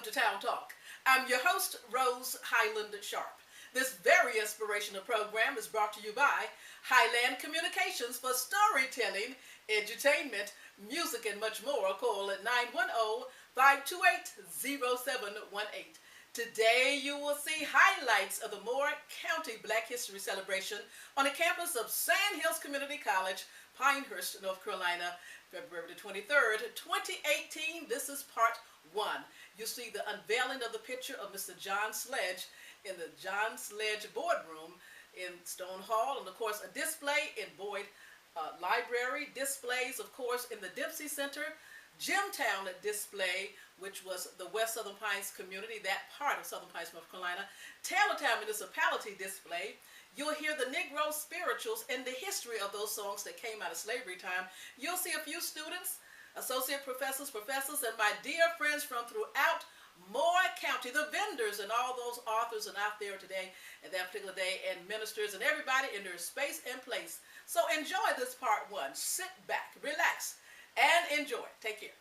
welcome to Town Talk. I'm your host, Rose Highland-Sharpe. This very inspirational program is brought to you by Highland Communications for storytelling, edutainment, music, and much more. Call at 910-528-0718. Today you will see highlights of the Moore County Black History Celebration on the campus of Sand Hills Community College, Pinehurst, North Carolina, February the 23rd, 2018. This is part one. You'll see the unveiling of the picture of Mr. John Sledge in the John Sledge boardroom in Stone Hall, and of course a display in Boyd Library, displays of course in the Dempsey Center, Jimtown display, which was the West Southern Pines community, that part of Southern Pines, North Carolina, Taylortown Municipality display. You'll hear the Negro spirituals and the history of those songs that came out of slavery time. You'll see a few students, associate professors, and my dear friends from throughout Moore County, the vendors and all those authors are out there today and that particular day, and ministers and everybody in their space and place. So enjoy this part one. Sit back, relax, and enjoy. Take care.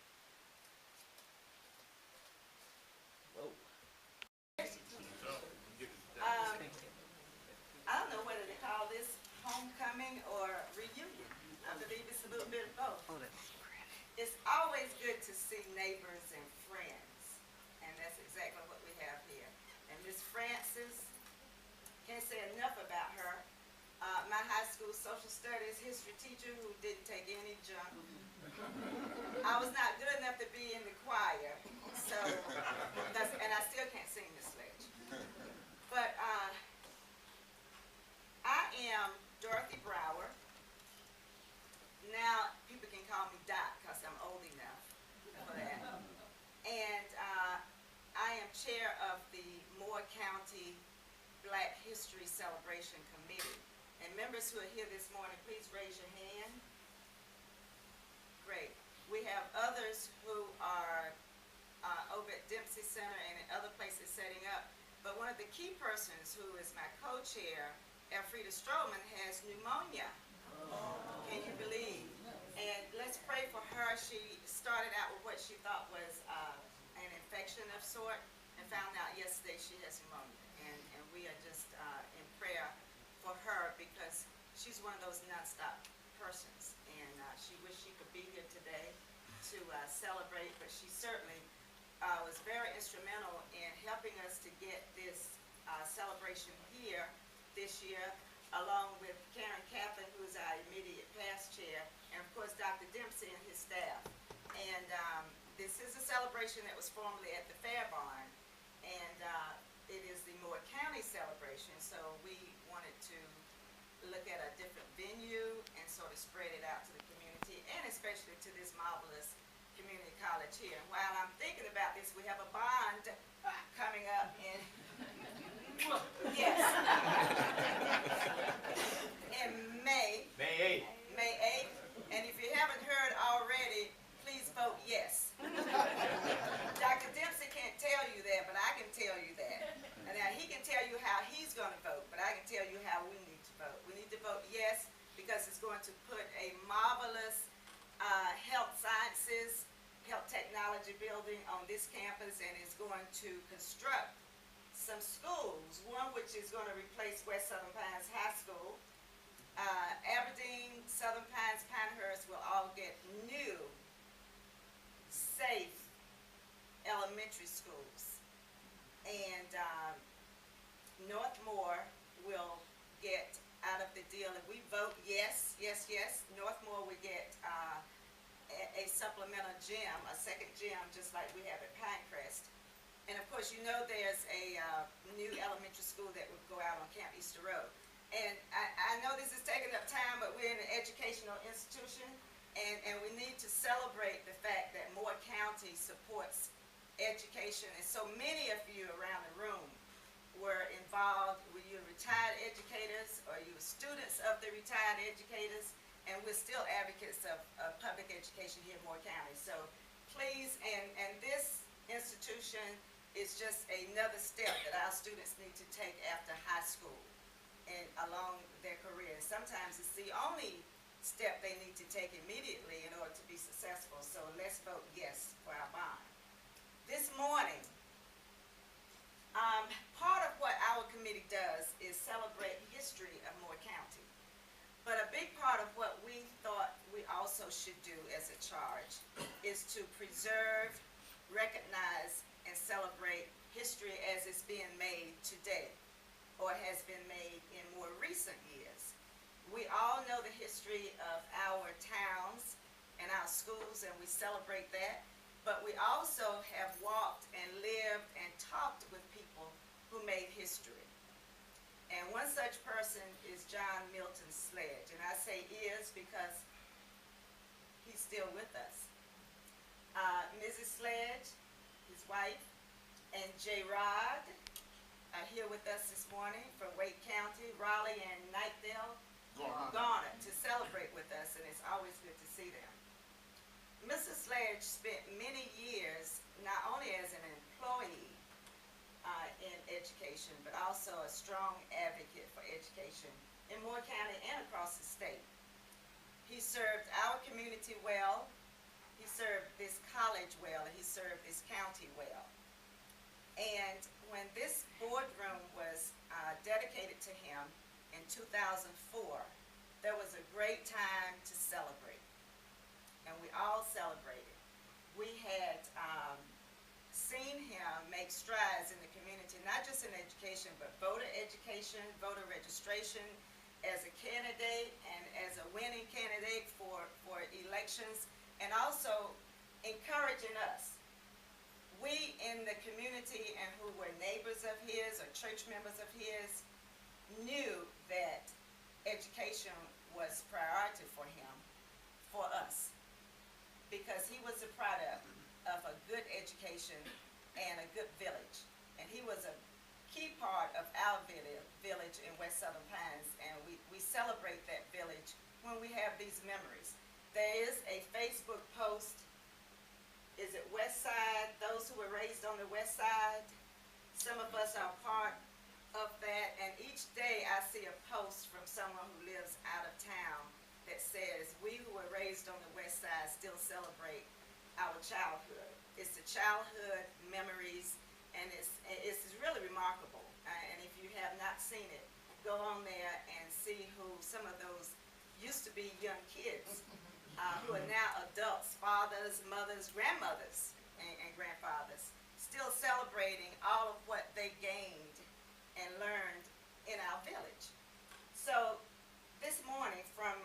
I don't know whether to call this homecoming or reunion. I believe it's a little bit of both. It's always good to see neighbors and friends, and that's exactly what we have here. And Miss Francis, can't say enough about her. My high school social studies history teacher who didn't take any junk. I was not good enough to be in the choir, so and I still can't sing Miss Sledge. But I am Dorothy Brower. Now people can call me Dot because I'm old enough for that. And I am chair of the Moore County Black History Celebration Committee. And members who are here this morning, please raise your hand. Great. We have others who are over at Dempsey Center and in other places setting up. But one of the key persons who is my co-chair, Elfrida Stroman, has pneumonia. Can you believe? And let's pray for her. She started out with what she thought was an infection of sort and found out yesterday she has pneumonia. And we are just in prayer for her because she's one of those nonstop persons. And she wished she could be here today to celebrate, but she certainly was very instrumental in helping us to get this celebration here this year, along with Karen Kaplan, who's our immediate past chair, and of course Dr. Dempsey and his staff. And this is a celebration that was formerly at the Fair Barn, and it is the Moore County celebration, so we wanted to look at a different venue and sort of spread it out to the community, and especially to this marvelous community college here. And while I'm thinking about this, we have a bond coming up in yes. In May 8th. May 8th. And if you haven't heard already, please vote yes. Dr. Dempsey can't tell you that, but I can tell you that. And now he can tell you how he's going to vote, but I can tell you how we need to vote. We need to vote yes because it's going to put a marvelous health sciences, health technology building on this campus, and is going to construct some schools, one which is going to replace West Southern Pines High School. Aberdeen, Southern Pines, Pinehurst will all get new, safe elementary schools. And Northmore will get out of the deal. If we vote yes, Northmore will get a supplemental gym, a second gym, just like we have at Pinecrest. And of course, you know there's a new elementary school that would go out on Camp Easter Road. And I know this is taking up time, but we're in an educational institution, and we need to celebrate the fact that Moore County supports education. And so many of you around the room were involved. Were you retired educators, or you were students of the retired educators? And we're still advocates of public education here in Moore County. So please, and this institution is just another step that our students need to take after high school and along their career. Sometimes it's the only step they need to take immediately in order to be successful. So let's vote yes for our bond. This morning, should do as a charge is to preserve, recognize, and celebrate history as it's being made today, or has been made in more recent years. We all know the history of our towns and our schools, and we celebrate that, but we also have walked and lived and talked with people who made history. And one such person is John Milton Sledge, and I say is because he's still with us. Mrs. Sledge, his wife, and J. Rod are here with us this morning from Wake County, Raleigh, and Knightdale, Garner, to celebrate with us, and it's always good to see them. Mrs. Sledge spent many years not only as an employee in education, but also a strong advocate for education in Moore County and across the state. He served our community well, he served this college well, and he served this county well. And when this boardroom was dedicated to him in 2004, there was a great time to celebrate, and we all celebrated. We had seen him make strides in the community, not just in education, but voter education, voter registration, as a candidate and as a winning candidate for elections, and also encouraging us. We in the community and who were neighbors of his or church members of his knew that education was priority for him, for us, because he was a product of a good education and a good village. And he was a key part of our village in West Southern Pines, and we celebrate that village when we have these memories. There is a Facebook post, is it West Side, those who were raised on the West Side? Some of us are part of that, and each day I see a post from someone who lives out of town that says, we who were raised on the West Side still celebrate our childhood. It's the childhood memories, and it's really remarkable. And if you have not seen it, go on there and see who some of those used to be young kids who are now adults, fathers, mothers, grandmothers, and grandfathers, still celebrating all of what they gained and learned in our village. So this morning from,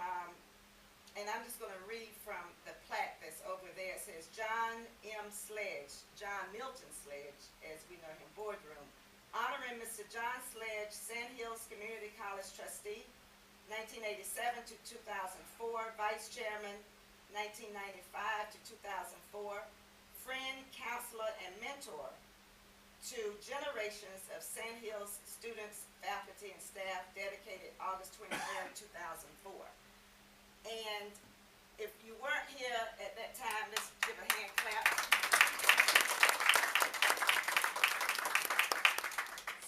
and I'm just going to read from the plaque that's over there. It says, John M. Sledge, John Milton Sledge, as we know him, boardroom, honoring Mr. John Sledge, Sand Hills Community College trustee, 1987 to 2004, vice chairman, 1995 to 2004, friend, counselor, and mentor to generations of Sand Hills students, faculty, and staff, dedicated August 23rd, 2004. And if you weren't here at that time, let's give a hand clap.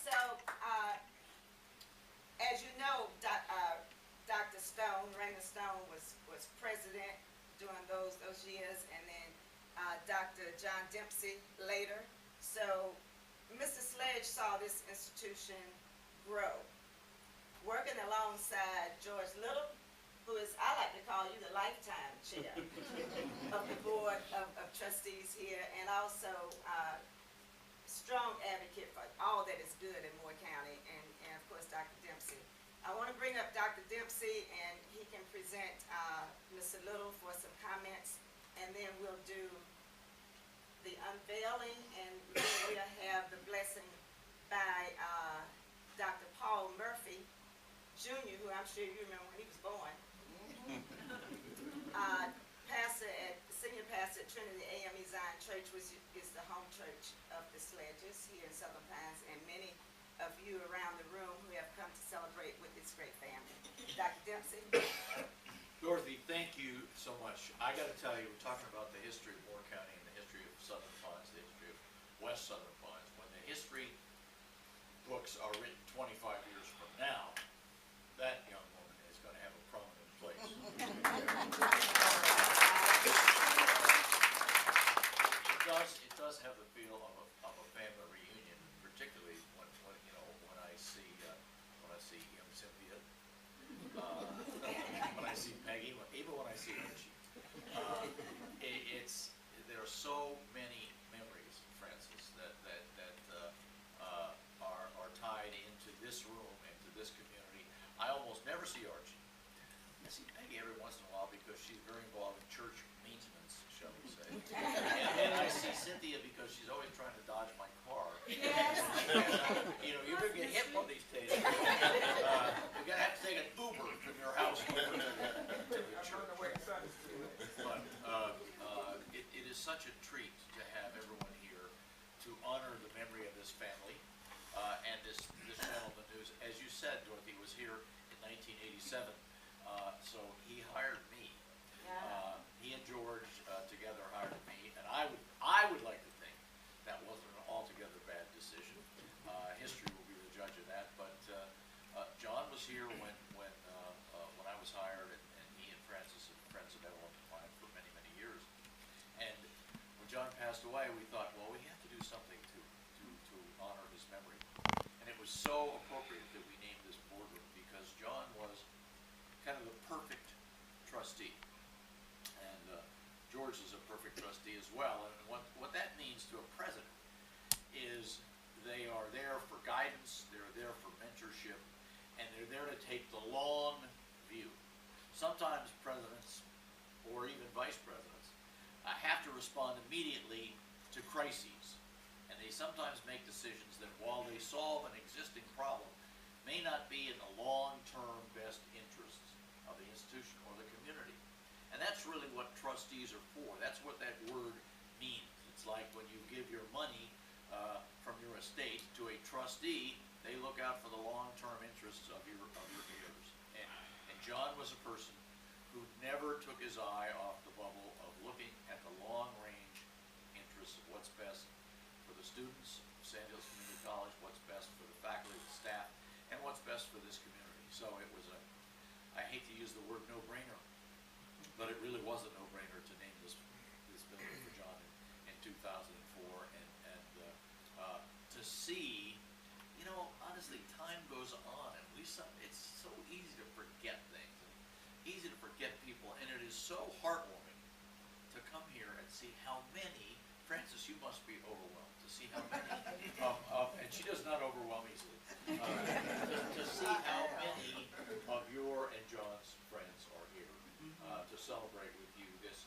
So, as you know, Dr. Stone, Raymond Stone, was president during those years, and then Dr. John Dempsey later. So, Mr. Sledge saw this institution grow, working alongside George Little, who is, I like to call you the lifetime chair of the board of trustees here, and also strong advocate for all that is good in Moore County, and of course Dr. Dempsey. I want to bring up Dr. Dempsey, and he can present Mr. Little for some comments, and then we'll do the unveiling, and then we'll have the blessing by Dr. Paul Murphy, Jr., who I'm sure you remember when he was born. Senior pastor at Trinity AME Zion Church, which is the home church of the Sledges here in Southern Pines, and many of you around the room who have come to celebrate with this great family. Dr. Dempsey. Dorothy, thank you so much. I got to tell you, we're talking about the history of Moore County and the history of Southern Pines, the history of West Southern Pines. When the history books are written 25 years from now, that young woman is going to have a prominent place. It does have the feel of a family reunion, particularly when I see Cynthia, when I see Peggy, even when I see Richie. because she's very involved in church maintenance, shall we say. And I see Cynthia because she's always trying to dodge my car. Yes. You know, you're gonna get hit one of these days. You're gonna have to take an Uber from your house over to the church. But it is such a treat to have everyone here to honor the memory of this family. And this gentleman who's, as you said, Dorothy, was here in 1987. So he hired me. He and George together hired me, and I would like to think that wasn't an altogether bad decision. History will be the judge of that. But John was here when I was hired, and he and Francis and friends have been along the line for many, many years. And when John passed away, we thought, well, we have to do something to honor his memory. And it was so appropriate that we named this boardroom because John was kind of the perfect trustee. And George is a perfect trustee as well. And what that means to a president is they are there for guidance, they're there for mentorship, and they're there to take the long view. Sometimes presidents, or even vice presidents, have to respond immediately to crises. And they sometimes make decisions that, while they solve an existing problem, may not be in the long-term best interests of the institution or the community. And that's really what trustees are for. That's what that word means. It's like when you give your money from your estate to a trustee, they look out for the long-term interests of your heirs. And John was a person who never took his eye off the bubble of looking at the long-range interests of what's best for the students of Sand Hills Community College, what's best for the faculty, the staff, and what's best for this community. So it was I hate to use the word no-brainer, but it really was a no-brainer to name this building for John in 2004, and to see, you know, honestly, time goes on, and it's so easy to forget things, and easy to forget people, and it is so heartwarming to come here and see how many. Francis, you must be overwhelmed to see how many and she does not overwhelm easily. To see how many of your and John's friends are here to celebrate with you this.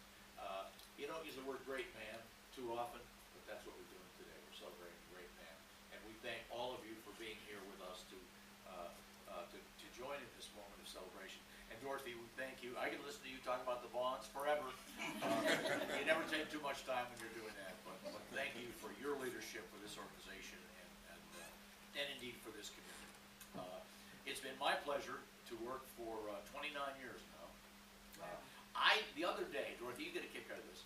You don't use the word great man too often, but that's what we're doing today. We're celebrating a great man, and we thank all of you for being here with us to join in this moment of celebration. And Dorothy, we thank you. I can listen to you talk about the bonds forever. You never take too much time when you're doing that, but thank you for your leadership for this organization and indeed for this community. It's been my pleasure to work for 29 years now. The other day, Dorothy, you get a kick out of this.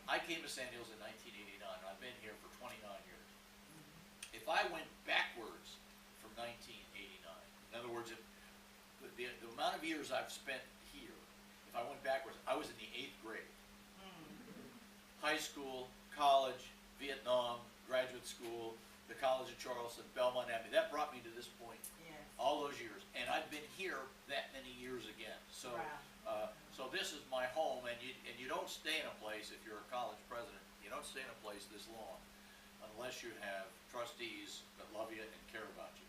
I came to Sand Hills in 1989. I've been here for 29 years. If I went backwards from 1989, in other words, if the amount of years I've spent here, if I went backwards, I was in the 8th grade. High school, college, Vietnam, graduate school, the College of Charleston, Belmont Abbey. That brought me to this point. Yes. All those years. And I've been here that many years again. So so this is my home, and you don't stay in a place, if you're a college president, you don't stay in a place this long unless you have trustees that love you and care about you.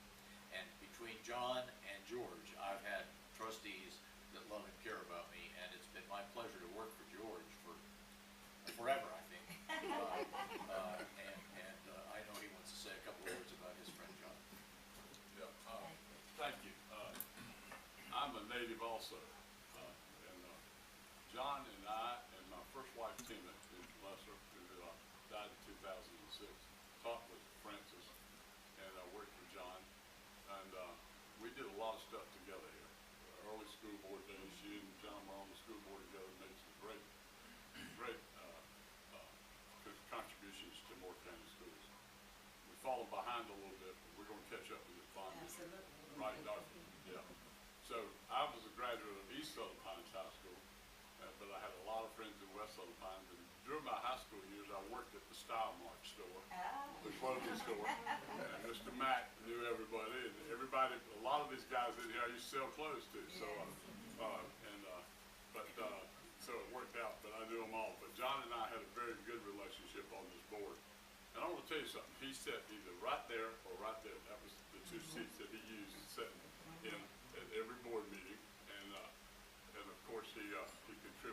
And between John and George, I've had trustees that love and care about me, and it's been my pleasure to work for George for forever, I think. And I know he wants to say a couple of words about his friend John. Yeah, thank you. I'm a native also, and John and I and my first wife Tina in Lesser, who died in 2006, taught with Francis, and I worked for John, and we did a lot of stuff together here. Early school board days, she and John were on the school board together, made some great contributions to Moore County schools. We've fallen behind a little bit, but we're going to catch up with it finally. Absolutely. Right, Doctor? Yeah. So I was a graduate of East Southern Pines High School, but I had a lot of friends in West Southern Pines. And during my high school years, I worked at the Style Mart store, the clothing store. And Mr. Mack knew everybody, and everybody, a lot of these guys in here I used to sell clothes to. So, so it worked out, but I knew them all. But John and I had a very good relationship on this board. And I want to tell you something. He sat either right there or right there. That was the two seats that he used sitting in at every board meeting. And of course he contributed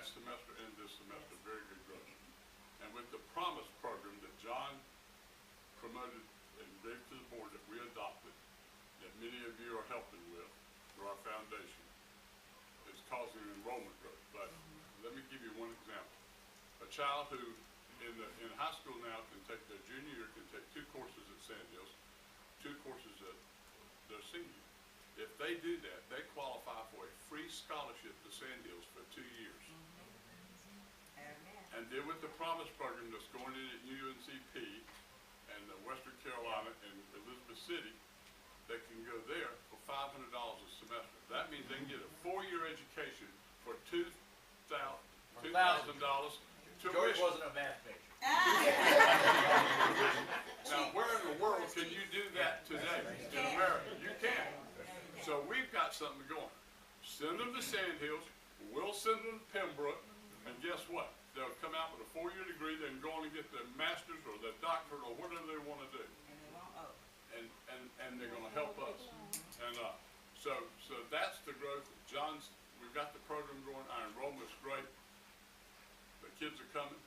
last semester and this semester, very good growth. And with the Promise program that John promoted and gave to the board that we adopted, that many of you are helping with through our foundation, it's causing enrollment growth. But let me give you one example. A child who in high school now can take their junior year, can take 2 courses at Sandhills, 2 courses at their senior. If they do that, they qualify for a free scholarship to Sandhills for 2 years. Amen. And then with the Promise program that's going in at UNCP and Western Carolina and Elizabeth City, they can go there for $500 a semester. That means they can get a 4-year education for $2,000 George tuition. wasn't a math major. Now, where in the world can you do that today in America? You can't. So we've got something going. Send them to Sandhills, we'll send them to Pembroke, and guess what? They'll come out with a 4-year degree, they can go on and get their master's or their doctorate or whatever they want to do. And they're gonna help us. And so that's the growth. We've got the program going, our enrollment's great. The kids are coming,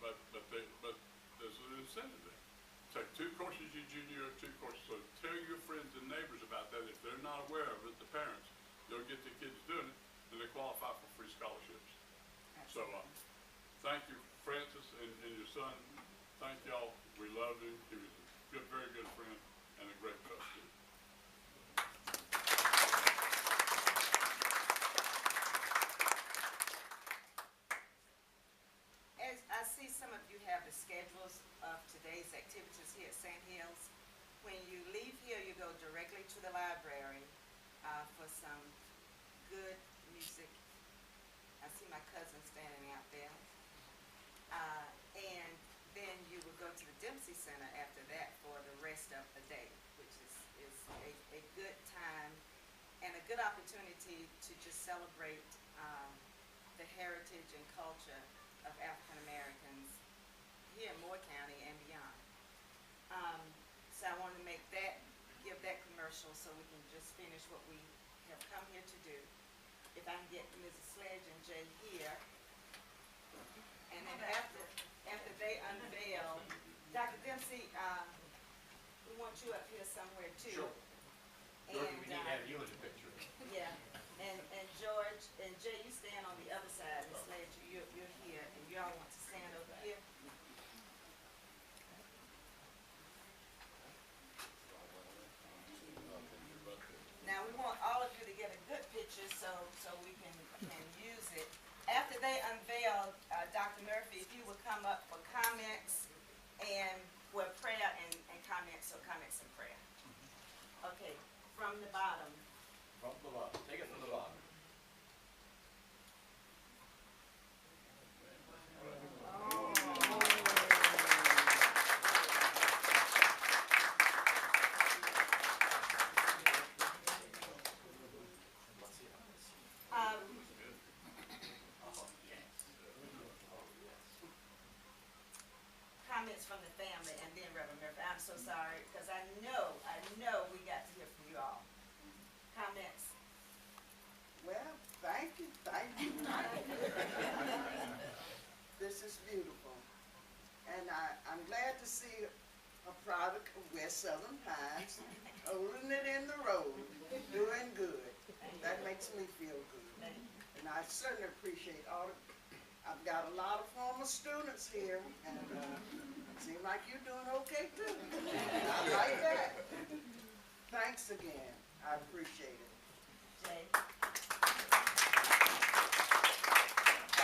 but there's an incentive there. Take 2 courses your junior year, 2 courses. So tell your friends and neighbors about that. If they're not aware of it, the parents, they'll get the kids doing it, and they qualify for free scholarships. So thank you, Francis and your son. Thank y'all. We love him. He was a good, very good friend and a great coach. As I see some of you have the schedules of today's activities here at Sandhills. When you leave here, you go directly to the library for some good music. I see my cousin standing out there. And then you will go to the Dempsey Center after that for the rest of the day, which is a good time and a good opportunity to just celebrate the heritage and culture of African Americans here in Moore County and beyond. So I wanted to give that commercial so we can just finish what we have come here to do. If I can get Mrs. Sledge and Jay here. And then after they unveil, Dr. Dempsey, we want you up here somewhere too. Sure. George, we need to have you in the picture. Yeah, and George and Jay, you stand on the other side, and Sledge, you're here, and y'all want to stand over here. Now, we want all of you to get a good picture so we can use it. After they unveil, Dr. Murphy, if you would come up for comments and, well, prayer and comments, so comments and prayer. Okay, from the bottom. From the bottom. Take it from the bottom. Comments from the family and then Reverend Murphy. I'm so sorry because I know we got to hear from you all. Comments? Well, thank you. This is beautiful. And I'm glad to see a product of West Southern Pines, holding it in the road, doing good. That makes me feel good. And I certainly appreciate all the, I've got a lot of former students here, and it seems like you're doing okay too. I like that. Thanks again. I appreciate it. Jay?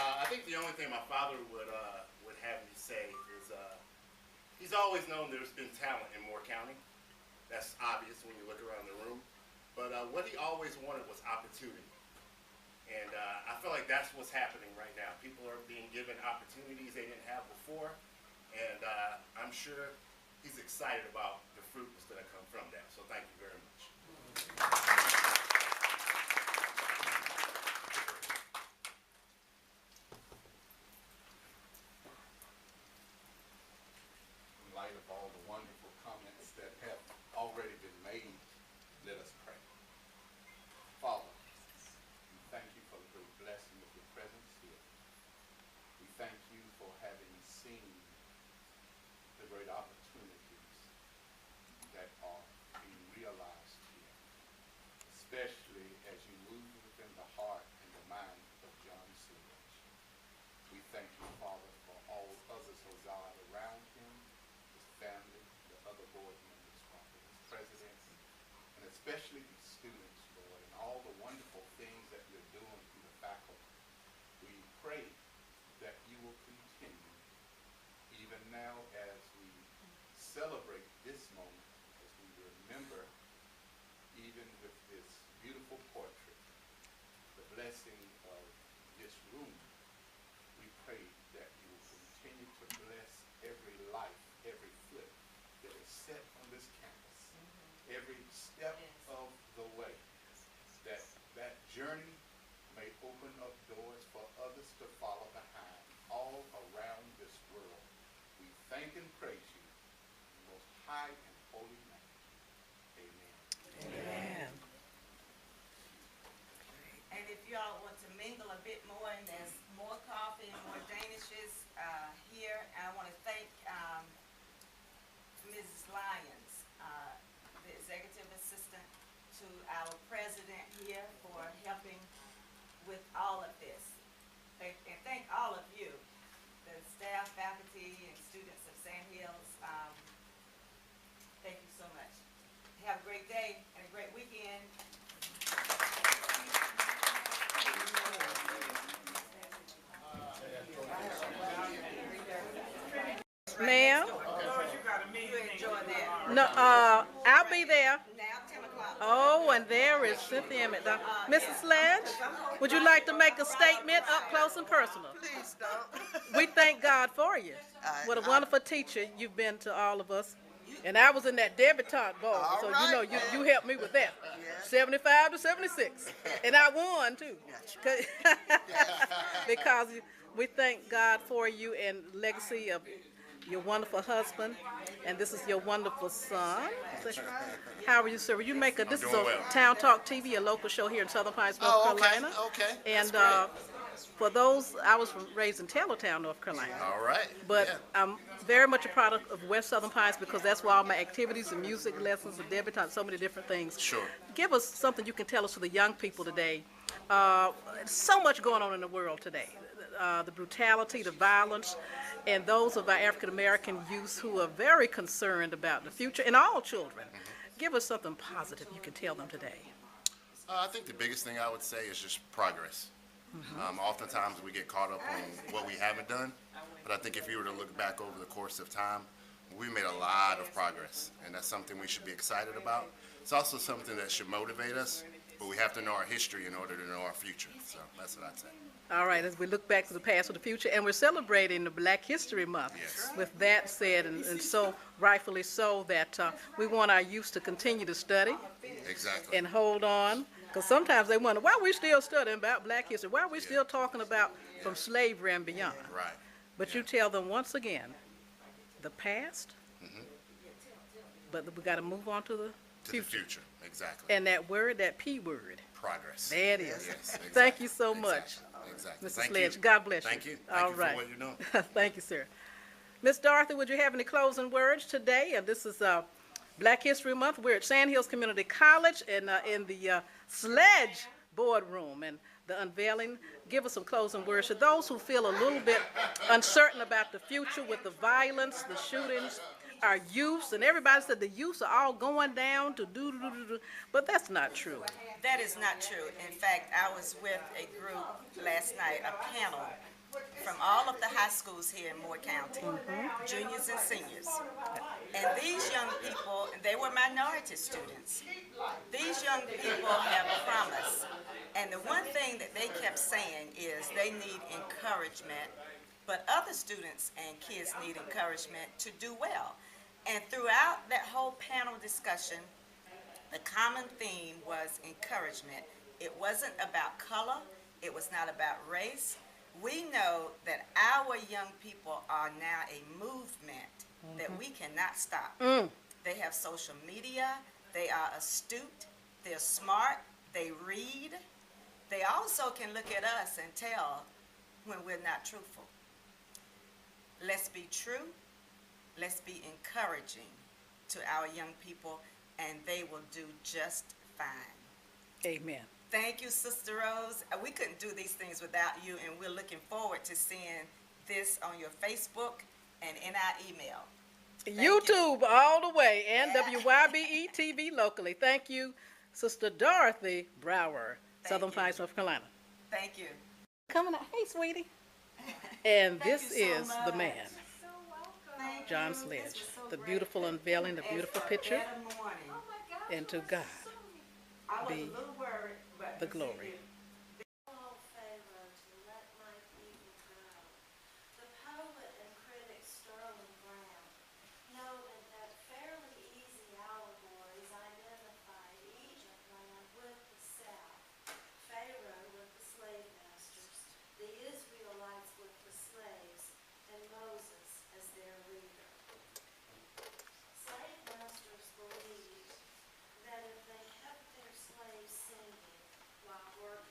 I think the only thing my father would have me say is he's always known there's been talent in Moore County. That's obvious when you look around the room. But what he always wanted was opportunity. And I feel like that's what's happening right now. People are being given opportunities they didn't have before. And I'm sure he's excited about the fruit that's going to come from that. So thank you very much. In light of all the wonderful comments that have already been made, let us pray. Father, we thank you for the great blessing of your presence here. seen the great opportunities that are being realized here, especially as you move within the heart and the mind of John Sledge. We thank you, Father, for all others, oh God, around him, his family, the other board members, Father, his presidents, and especially these students, Lord, and all the wonderful things that you're doing through the faculty. We pray that you will continue, even now as we celebrate this moment, as we remember, even with this beautiful portrait, the blessing of this room. We pray that you will continue to bless every life, every foot that is set on this campus, every step of the way, that that journey may open up doors for others to follow behind all around this world. We thank and praise you in the most high and holy name. Amen. Amen. And if y'all want to mingle a bit more, and there's more coffee and more danishes here, I want to thank Mrs. Lyons, the executive assistant to our president here, for helping with all of this. And thank all of you, the staff, faculty, and students of Sand Hills. Thank you so much. Have a great day and a great weekend. Ma'am? You enjoy that. No, I'll be there. Now 10 o'clock. Oh, and there is Cynthia Emmett. Mrs. Sledge, would you like to make a statement up close and personal? Please don't. We thank God for you. What a wonderful teacher you've been to all of us. And I was in that debutante bowl, so you know you helped me with that. 75 to 76. And I won too. Because we thank God for you and legacy of your wonderful husband, and this is your wonderful son. How are you, sir? Will you make this is a Town Talk TV, a local show here in Southern Pines, North Carolina. Okay. And for those, I was raised in Taylortown, North Carolina. All right. But yeah. I'm very much a product of West Southern Pines because that's where all my activities and music lessons and debutante, so many different things. Sure. Give us something you can tell us to the young people today. So much going on in the world today. The brutality, the violence, and those of our African American youth who are very concerned about the future, and all children. Give us something positive you can tell them today. I think the biggest thing I would say is just progress. Oftentimes we get caught up on what we haven't done, but I think if you were to look back over the course of time, we made a lot of progress, and that's something we should be excited about. It's also something that should motivate us, but we have to know our history in order to know our future. So that's what I'd say. All right, as we look back to the past or the future, and we're celebrating the Black History Month. Yes. With that said, and so rightfully so, that we want our youth to continue to study Exactly. and hold on, because sometimes they wonder, why are we still studying about Black history? Why are we still talking about from slavery and beyond? Right. But you tell them once again, the past, but we got to move on to the To future. the future. Exactly. And that word, that P word, Progress. there it is. Yes, exactly. Thank you so much. Exactly. Mr. Thank Sledge, you. God bless you. Thank you. All Thank you right. for what you're doing. Thank you, sir. Miss Dorothy, would you have any closing words today? And this is Black History Month. We're at Sand Hills Community College and in the Sledge boardroom and the unveiling. Give us some closing words to those who feel a little bit uncertain about the future with the violence, the shootings, our youths, and everybody said the youths are all going down to do, but that's not true. That is not true. In fact, I was with a group last night, a panel from all of the high schools here in Moore County, juniors and seniors. And these young people, they were minority students. These young people have promise. And the one thing that they kept saying is they need encouragement, but other students and kids need encouragement to do well. And throughout that whole panel discussion, the common theme was encouragement. It wasn't about color. It was not about race. We know that our young people are now a movement that we cannot stop. They have social media. They are astute. They're smart. They read. They also can look at us and tell when we're not truthful. let's be true, let's be encouraging to our young people, and they will do just fine. Amen. Thank you, Sister Rose. We couldn't do these things without you, and we're looking forward to seeing this on your Facebook and in our email. YouTube all the way, and WYBE TV locally. Thank you, Sister Dorothy Brower, Southern Pines, North Carolina. Thank you. Coming out. Hey, sweetie. And Thank this you so is the much. man, So welcome. Thank John you. This Sledge. was so The great. beautiful unveiling, the beautiful It's a picture, better morning. Oh my gosh. and to God I was be a little worried, but the you see, glory. Oh, Pharaoh, to let my people go. The poet and critic Sterling Brown noted that fairly easy allegories identified Egypt land with the South, Pharaoh with the slave masters, the Israelites with the slaves, and Moses as their leader. Slave masters believed that if they kept their slaves singing while working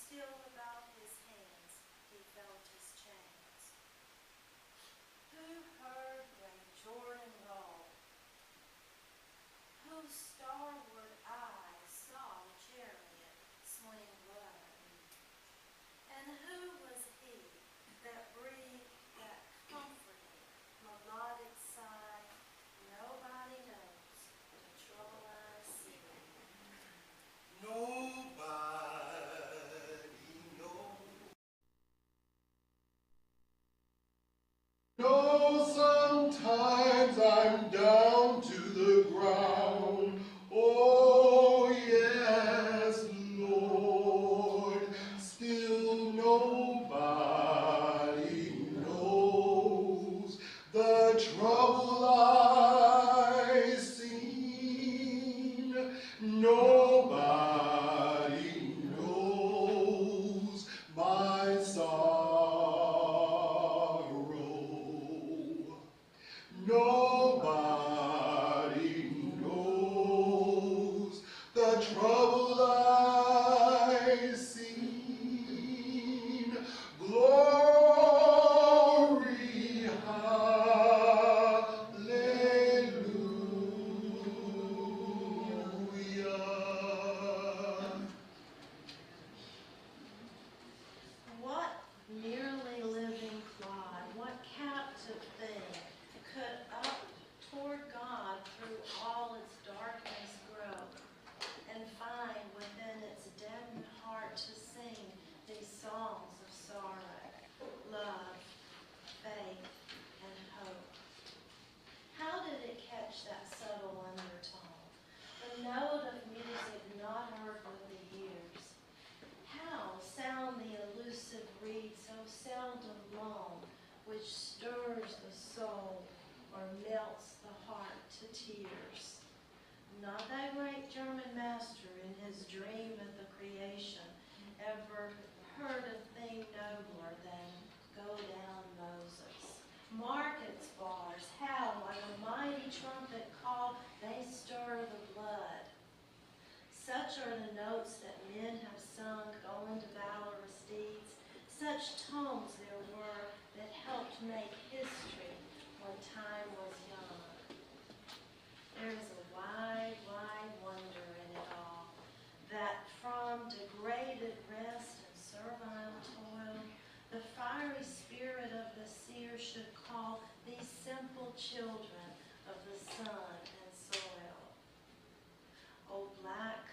still about his hands he felt his chains. Who heard great Jordan roll? Whose starward eyes saw chariot swing blood? And who was he that breathed that comforting, melodic sigh nobody knows the trouble I see? Nobody knows. No, sometimes I'm down to the ground. Oh, yes, Lord. Still nobody knows the trouble I seen. Nobody knows my sorrow. Nobody knows the trouble I seen. Glory, hallelujah. What merely living clod, what captive thing could up toward God through all its darkness grow, and find within its deadened heart to sing these songs of sorrow, love, faith, and hope? How did it catch that subtle undertone, the note of music not heard with the ears? How sound the elusive reed so seldom blown, which stirs the soul or melts the heart to tears? Not that great German master in his dream of the creation ever heard a thing nobler than go down Moses. Market's bars, how like a mighty trumpet call they stir the blood. Such are the notes that men have sung going to valorous deeds. Such tones there were that helped make history when time was young. There is a wide, wide wonder in it all, that from degraded rest and servile toil, the fiery spirit of the seer should call these simple children of the sun and soil. O black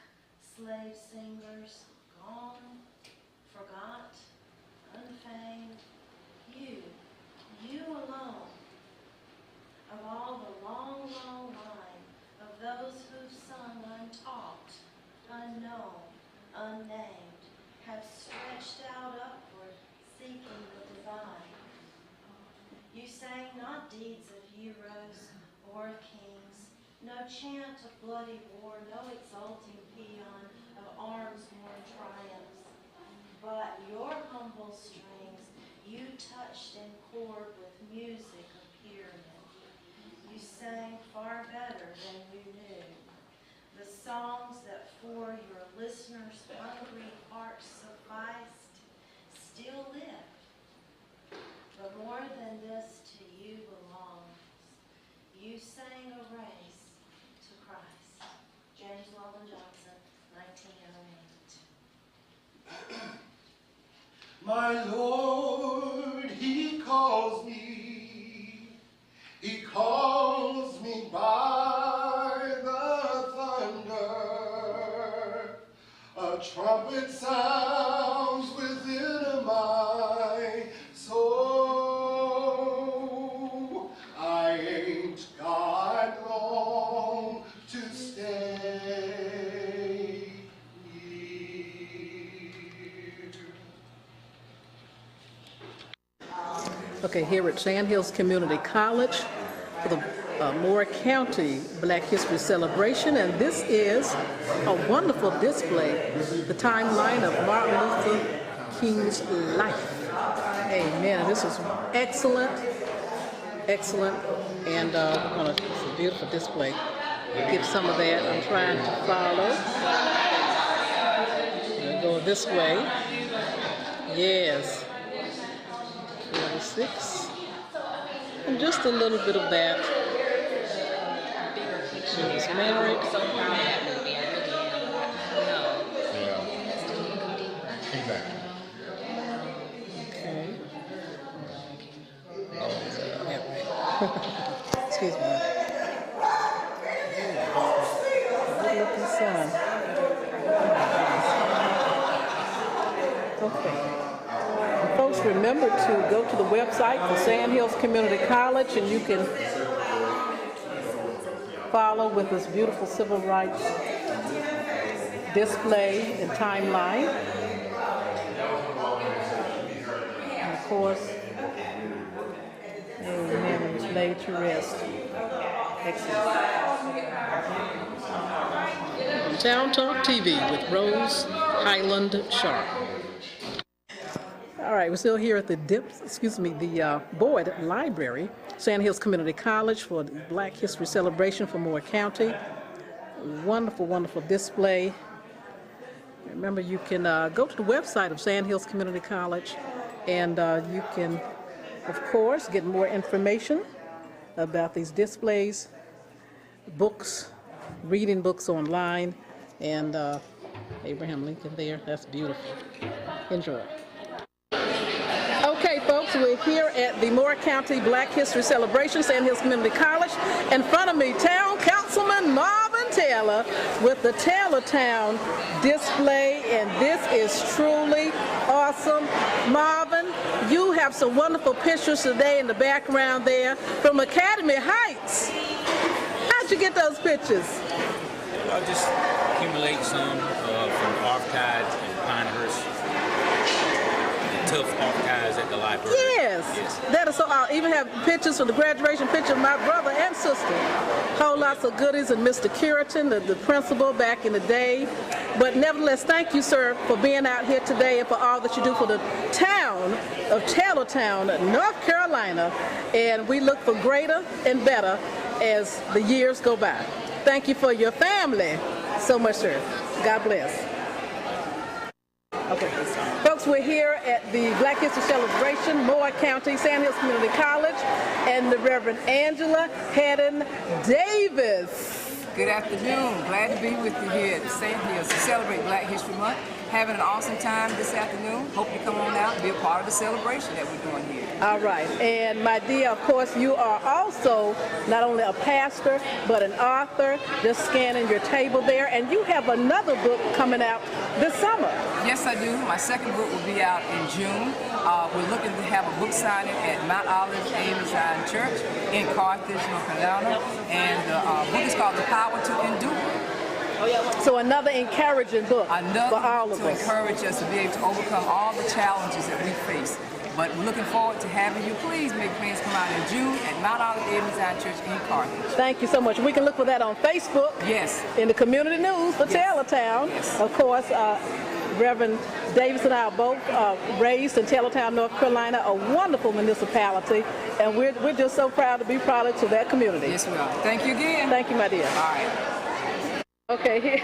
slave singers, gone, forgot, unfamed, you alone, of all the long, long line of those who've sung untaught, unknown, unnamed, have stretched out upward, seeking the divine. You sang not deeds of heroes or of kings, no chant of bloody war, no exulting paean of arms-worn triumphs, but your humble strings you touched in chord with music of pyramid. You sang far better than you knew, the songs that for your listeners' hungry hearts sufficed, still live. But more than this to you belongs. You sang a race to Christ. James Weldon Johnson, 1908. My Lord, He calls me by the thunder. A trumpet sounds within my soul. I ain't got long to stay here. Okay, here at Sandhills Community College for the Moore County Black History Celebration, and this is a wonderful display, the timeline of Martin Luther King's life. Amen. And this is excellent, excellent, and it's a beautiful display. Get some of that. I'm trying to follow. I'm going to go this way. Yes. 46. And just a little bit of that. She was married. Exactly. Okay. Excuse me. Good looking son. Okay. And folks, remember to go to the website for Sand Hills Community College, and you can follow with this beautiful civil rights display and timeline. And of course, amen, it was laid to rest. Excellent. Town Talk TV with Rose Highland-Sharpe. All right, we're still here at the Boyd Library, Sand Hills Community College, for the Black History Celebration for Moore County. Wonderful, wonderful display. Remember, you can go to the website of Sand Hills Community College, and you can, of course, get more information about these displays, books, reading books online, and Abraham Lincoln there. That's beautiful. Enjoy. Okay, folks, we're here at the Moore County Black History Celebration, Sand Hills Community College. In front of me, Town Councilman Marvin Taylor with the Taylortown display, and this is truly awesome. Marvin, you have some wonderful pictures today in the background there from Academy Heights. How'd you get those pictures? I'll just accumulate some from archives in Pinehurst. Tough archives at the library. Yes. That is so. I even have pictures from the graduation picture of my brother and sister. Whole lots of goodies, and Mr. Curitan, the principal back in the day. But nevertheless, thank you, sir, for being out here today and for all that you do for the town of Taylortown, North Carolina. And we look for greater and better as the years go by. Thank you for your family so much, sir. God bless. Okay, folks, we're here at the Black History Celebration, Moore County, Sand Hills Community College, and the Reverend Angela Haddon Davis. Good afternoon. Glad to be with you here at Sand Hills to celebrate Black History Month. Having an awesome time this afternoon. Hope you come on out and be a part of the celebration that we're doing here. All right, and my dear, of course, you are also not only a pastor, but an author, just scanning your table there, and you have another book coming out this summer. Yes, I do. My second book will be out in June. We're looking to have a book signing at Mount Olive AME Zion Church in Carthage, North Carolina, and the book is called The Power to Endure. So another encouraging book for all of us. To encourage us to be able to overcome all the challenges that we face. But we're looking forward to having you. Please make plans come out in June at Mount Olive AME Zion Church in Carthage. Thank you so much. We can look for that on Facebook. Yes. In the community news for Taylortown. Yes. Of course, Reverend Davis and I are both raised in Taylortown, North Carolina, a wonderful municipality, and we're just so proud to be products of that community. Yes, we are. Thank you again. Thank you, my dear. All right. Okay,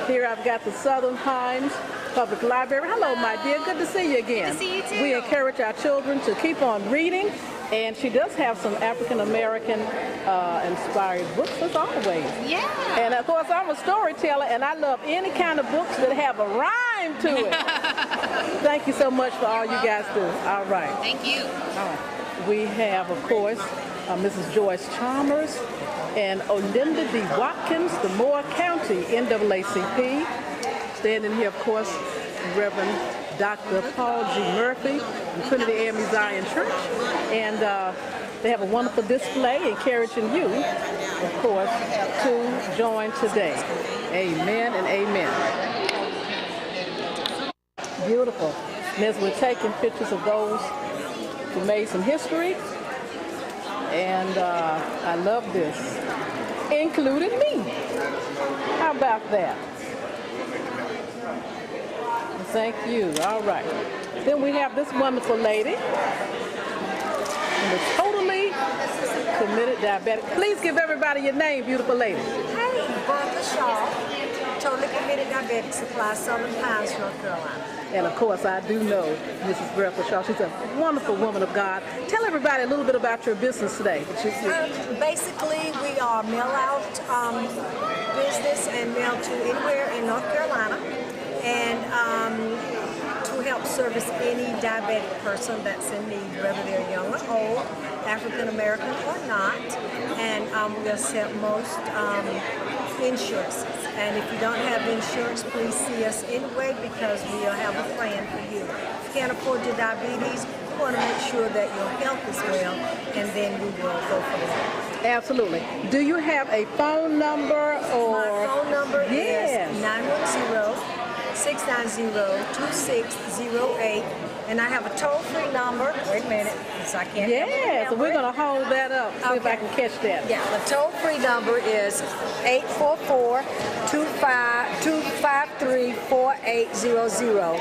here I've got the Southern Pines Public Library. Hello, my dear. Good to see you again. Good to see you too. We encourage our children to keep on reading, and she does have some African-American inspired books as always. Yeah. And of course, I'm a storyteller, and I love any kind of books that have a rhyme to it. Thank you so much for all you guys do. All right. Thank you. All right. We have, of course, Mrs. Joyce Chalmers and Olinda D. Watkins, the Moore County NAACP. Standing here, of course, Reverend Dr. Paul G. Murphy from Trinity AME Zion Church. And they have a wonderful display encouraging you, of course, to join today. Amen and amen. Beautiful. And as we're taking pictures of those who made some history, and I love this, including me. How about that? Thank you. All right. Then we have this wonderful lady, and the totally committed diabetic. Please give everybody your name, beautiful lady. Hey, Bertha Shaw. totally committed diabetic supply, Southern Pines, North Carolina. And of course, I do know Mrs. Bertha Shaw. She's a wonderful woman of God. Tell everybody a little bit about your business today. Basically, we are mail-out business and mail to anywhere in North Carolina, and to help service any diabetic person that's in need, whether they're young or old, African American or not, and we accept most insurances. And if you don't have insurance, please see us anyway, because we'll have a plan for you. If you can't afford your diabetes, we want to make sure that your health is well, and then we will go from there. Absolutely. Do you have a phone number or? My phone number Yes. is 910-690-2608. And I have a toll-free number. Wait a minute, because I can't Yeah, so we're going to hold that up, see if I can catch that. Yeah, the toll-free number is 844-253-4800.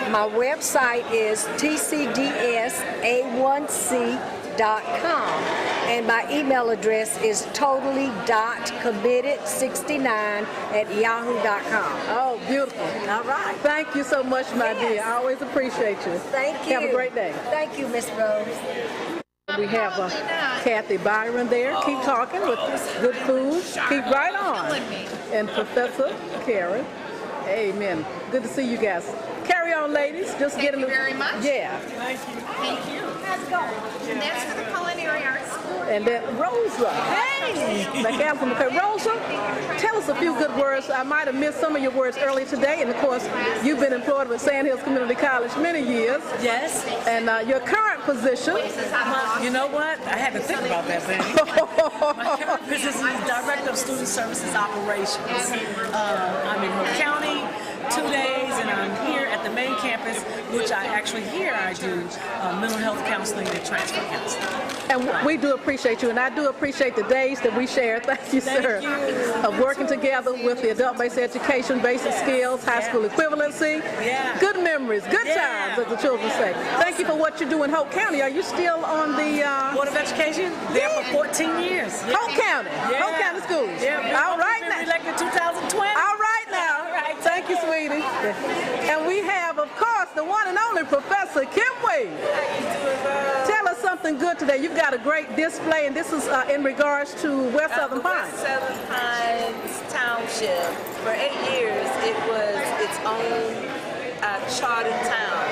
My website is tcdsa1c.com. And my email address is totally.committed69@yahoo.com. Oh, beautiful. All right. Thank you so much, my dear. I always appreciate you. Thank you. Have a great day. Thank you, Miss Rose. We have Kathy Byron there. Keep talking with good food. Keep right on. And Professor Karen. Amen. Good to see you guys. Carry on, ladies. Just Thank you very much. Yeah. Thank you. Thank you. How's it going? And that's for the Culinary Arts School. And then Rosa. Hey! Rosa, tell us a few good words. I might have missed some of your words earlier today. And of course, you've been employed with Sand Hills Community College many years. Yes. And your current position. You know what? I had to think about that, baby. My current position is Director of Student Services Operations. I'm in Hope County 2 days, and I'm here at the main campus, which I do mental health counseling and transfer counseling. And we do appreciate you, and I do appreciate the days that we share. Thank you, sir. Of working together with the adult-based education, basic skills, high school equivalency. Good memories, good times, as the children say. Thank you for what you do in Hope County. Are you still on the Board of Education? There for 14 years. Hope County. Hope County Schools. All right now. Elected 2020. All right now. Thank you, sweetie. And we have, of course, the one and only Professor Kim Wade. Tell us something good today. You've got a great display, and this is in regards to West Southern Pines. West Southern Pines Township. For 8 years, it was its own chartered town.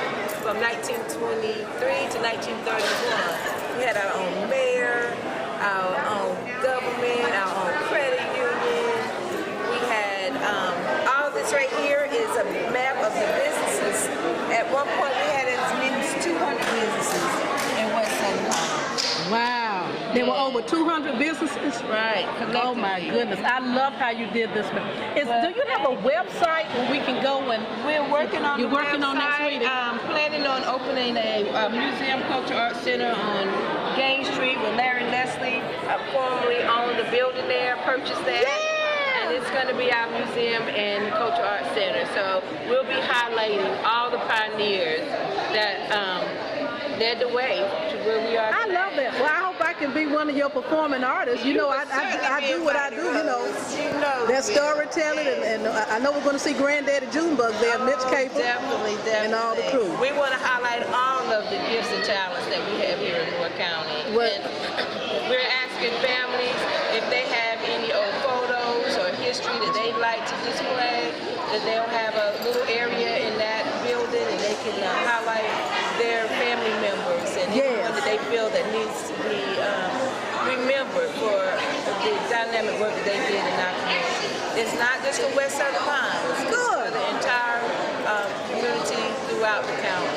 From 1923 to 1931, we had our own mayor, our own government, our own credit union. We had all this right here is a map of the businesses. At one point, we had as many as 200 businesses in West Southern Pines. Wow. There were over 200 businesses? Right. Oh my goodness. I love how you did this. Do you have a website where we can go and... We're working on You're working on that, sweetie? Planning on opening a museum, culture, art center on Gain Street with Larry Leslie. Formerly owned the building there, purchased that. Yeah. And it's going to be our museum and culture art center. So we'll be highlighting all the pioneers that led the way to where we are today. I love that. Well, I hope I can be one of your performing artists. You know, I do what I do, you know. That storytelling, and I know we're going to see Granddaddy Junebug there, Mitch Capel. Definitely. And all the crew. We want to highlight all of the gifts and talents that we have here in Moore County. And we're asking families if they have any old photos or history that they'd like to display, that they'll have a little area in that building and they can highlight their family members and anyone that they feel that needs to be remembered for the dynamic work that they did in our community. It's not just for West Southern Pines, it's for the entire community throughout the county.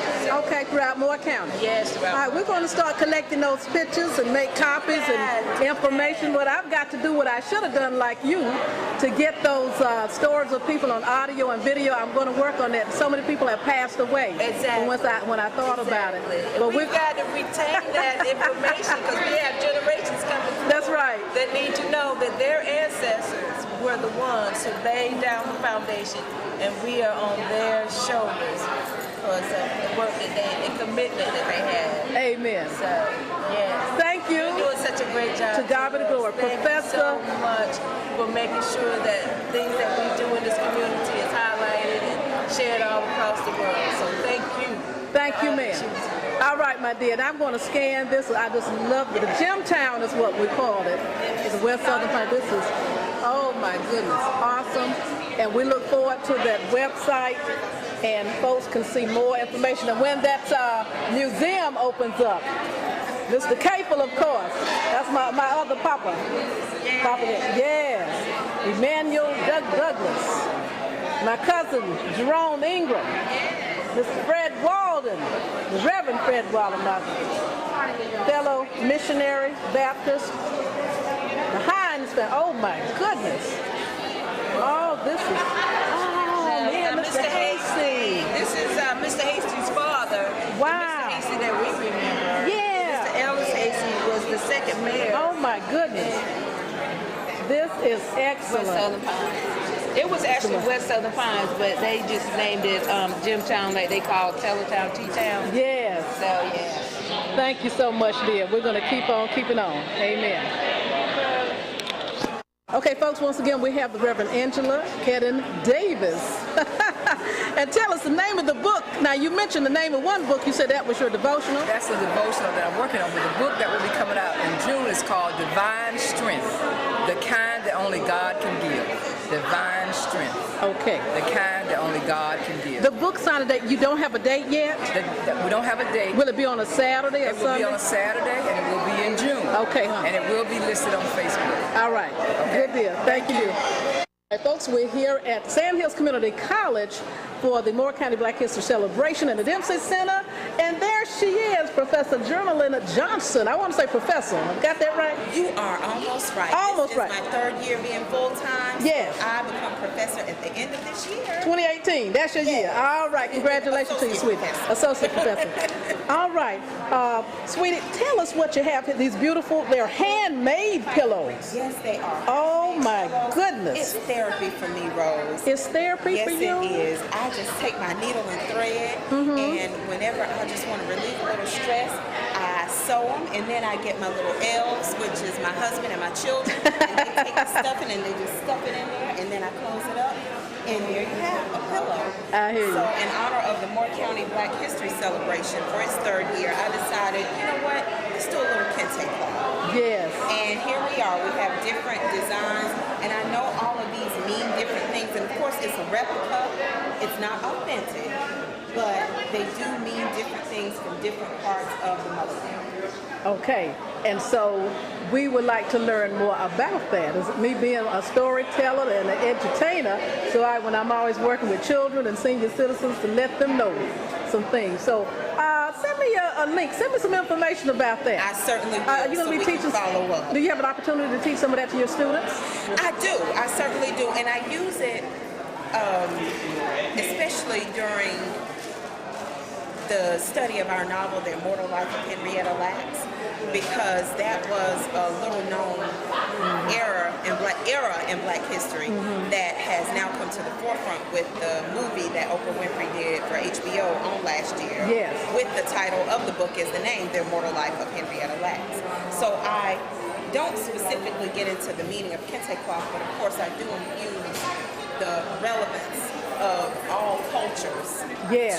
Okay, throughout Moore County. Yes, throughout. All right, we're going to start collecting those pictures and make copies and information. But I've got to do what I should have done, like you, to get those stories of people on audio and video. I'm going to work on that. So many people have passed away. Exactly. When I thought about it. But we've got to retain that information because we have generations coming through. That's right. That need to know that their ancestors were the ones who laid down the foundation, and we are on their shoulders because of the work that the commitment that they had. Amen. So, yes. Thank you. You're doing such a great job. To God be the glory. Thank Professor. you so much for making sure that things that we do in this community is highlighted and shared all across the world. So thank you. Thank you, ma'am. All right, my dear. And I'm going to scan this. I just love it. The Gemtown is what we call it. It's the West Southern part. This is, oh my goodness, awesome. And we look forward to that website, and folks can see more information. And when that museum opens up, Mr. Capel, of course, that's my other papa. Papa, yes. Emmanuel Douglas. My cousin, Jerome Ingram. Mr. Fred Walden, the Reverend Fred Walden, my fellow missionary Baptist. The Hines family, oh my goodness. Oh, this is, oh man, Mr. Hasty. This is Mr. Hasty's father. Wow. Mr. Hasty that we remember. Yeah. Mr. Ellis Hasty was the second mayor. Oh my goodness. This is excellent. West Southern Pines. It was actually West Southern Pines, but they just named it Gemtown, like they called Teletown, T-Town. Yes. So, yeah. Thank you so much, dear. We're going to keep on keeping on. Amen. Okay, folks, once again, we have the Reverend Angela Kedden Davis. And tell us the name of the book. Now, you mentioned the name of one book. You said that was your devotional. That's a devotional that I'm working on. But the book that will be coming out in June is called Divine Strength, the kind that only God can give. Divine Strength. Okay. The kind that only God can give. The book signing date, you don't have a date yet? We don't have a date. Will it be on a Saturday or Sunday? It will be on a Saturday, and it will be in June. Okay, huh? And it will be listed on Facebook. All right. Okay. Good deal. Thank you, dear. All right, folks, we're here at Sandhills Community College for the Moore County Black History Celebration in the Dempsey Center. And there she is, Professor Jermelina Johnson. I want to say professor. Got that right? You are almost right. Almost right. This is my third year being full-time. Yes. So I become professor at the end of this year. 2018. That's your year. All right. Congratulations to you, sweetie. Associate professor. All right. Sweetie, tell us what you have here. These beautiful, they're handmade pillows. Yes, they are. Oh, my goodness. It's therapy for me, Rose. It's therapy for you? Yes, it is. I just take my needle and thread, and whenever I just want to relieve a little stress, I sew them, and then I get my little elves, which is my husband and my children, and they take the stuffing and they just stuff it in there, and then I close it up, and there you have a pillow. I hear you. So in honor of the Moore County Black History Celebration for its third year, I decided, you know what, let's do a little kente cloth. Yes. And here we are. We have different designs, and I know all of these mean different things, and of course it's a replica. It's not authentic, but they do mean different things from different parts of the motherland. Okay, and so we would like to learn more about that. As me being a storyteller and an entertainer, so when I'm always working with children and senior citizens to let them know some things. So send me a link. Send me some information about that. I certainly will. You're going to be teaching. Follow up. Do you have an opportunity to teach some of that to your students? I do. I certainly do, and I use it especially during the study of our novel, The Immortal Life of Henrietta Lacks, because that was a little known era in Black history that has now come to the forefront with the movie that Oprah Winfrey did for HBO on last year. Yes. With the title of the book is the name, The Immortal Life of Henrietta Lacks. So I don't specifically get into the meaning of kente cloth, but of course I do infuse the relevance of all cultures to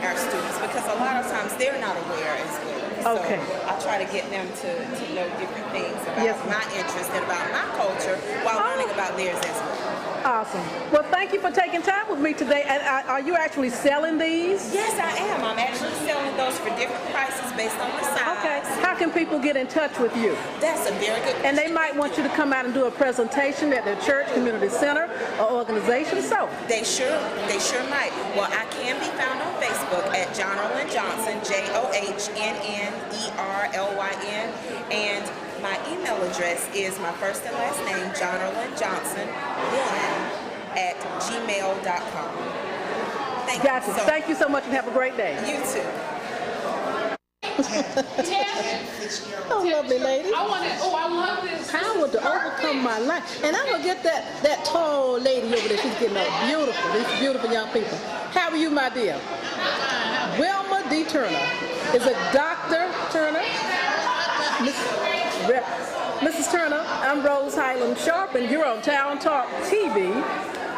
our students, because a lot of times they're not aware as well. Okay. So I try to get them to know different things about my interest and about my culture while learning about theirs as well. Awesome. Well, thank you for taking time with me today. And are you actually selling these? Yes, I am. I'm actually selling those for different prices based on the size. Okay. How can people get in touch with you? That's a very good question. And they might want you to come out and do a presentation at their church, community center, or organization. So they sure might. Well, I can be found on Facebook at Johnnerlyn Johnson, JohnNerlyn, and my email address is my first and last name, JohnnerlynJohnson1@gmail.com. Thank you. Thank you so much, and have a great day. You too. Oh, lovely lady. I love this. Power to overcome my life. And I'm going to get that tall lady over there. She's getting up beautiful. These beautiful young people. How are you, my dear? Wilma D. Turner. Is it Dr. Turner? Mrs. Turner, I'm Rose Highland-Sharpe, and you're on Town Talk TV,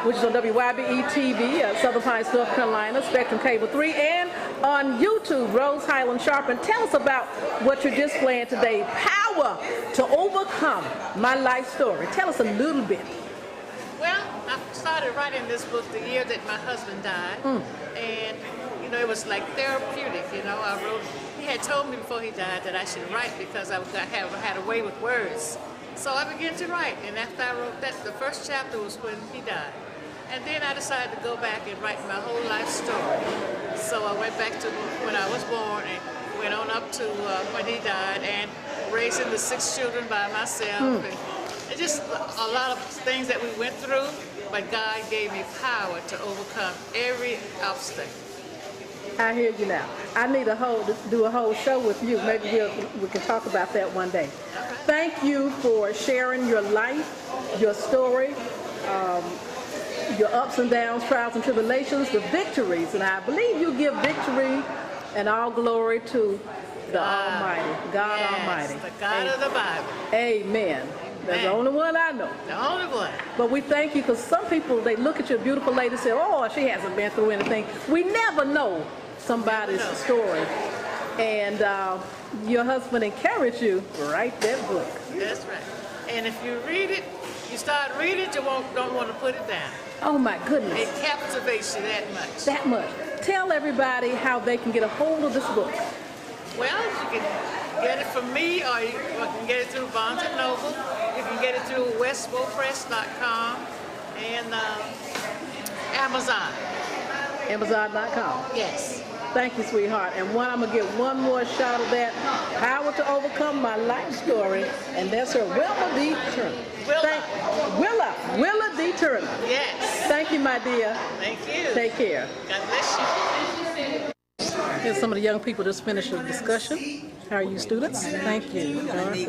which is on WYBE TV, Southern Pines, North Carolina, Spectrum Cable 3, and on YouTube, Rose Highland-Sharpe. And tell us about what you're displaying today, Power to Overcome, My Life Story. Tell us a little bit. Well, I started writing this book the year that my husband died, and you know, it was like therapeutic. You know, I wrote. He had told me before he died that I should write because I had a way with words. So I began to write, and after I wrote that, the first chapter was when he died, and then I decided to go back and write my whole life story. So I went back to when I was born and went on up to when he died, and raising the 6 children by myself. And it's just a lot of things that we went through, but God gave me power to overcome every obstacle. I hear you now. I need to do a whole show with you. Maybe we can talk about that one day. Right. Thank you for sharing your life, your story, your ups and downs, trials and tribulations, the victories. And I believe you give victory and all glory to the Almighty, God Almighty. The God of the Bible. Amen. That's the only one I know. The only one. But we thank you, because some people, they look at your beautiful lady and say, oh, she hasn't been through anything. We never know somebody's story. And your husband encouraged you to write that book. That's right. And if you read it, you start reading it, you don't want to put it down. Oh my goodness. It captivates you that much. That much. Tell everybody how they can get a hold of this book. Well, you can get it from me, or you can get it through Barnes & Noble. You can get it through westbopress.com and Amazon. Amazon.com. Yes. Thank you, sweetheart. And I'm going to get one more shot of that, Power to Overcome, My Life Story, and that's her, Willa D. Turner. Willa D. Turner. Yes. Thank you, my dear. Thank you. Take care. God bless you. Here's some of the young people just finished the discussion. How are you, students? Thank you. Dorothy.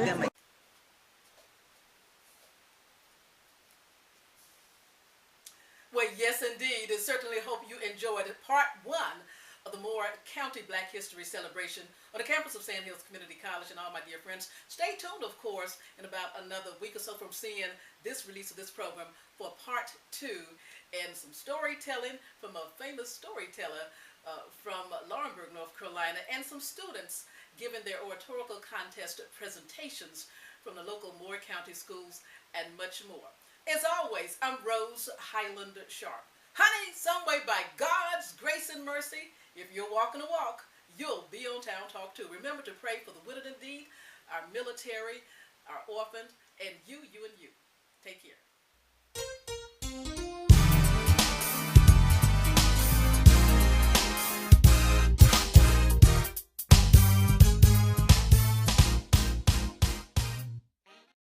Well, yes, indeed. And certainly hope you enjoyed part 1 of the Moore County Black History Celebration on the campus of Sand Hills Community College. And all my dear friends, stay tuned, of course, in about another week or so from seeing this release of this program for part 2 and some storytelling from a famous storyteller from Laurinburg, North Carolina, and some students giving their oratorical contest presentations from the local Moore County schools and much more. As always, I'm Rose Highland-Sharpe. Honey, some way by God's grace and mercy, if you're walking a walk, you'll be on Town Talk too. Remember to pray for the widow and needy, our military, our orphans, and you, and you. Take care.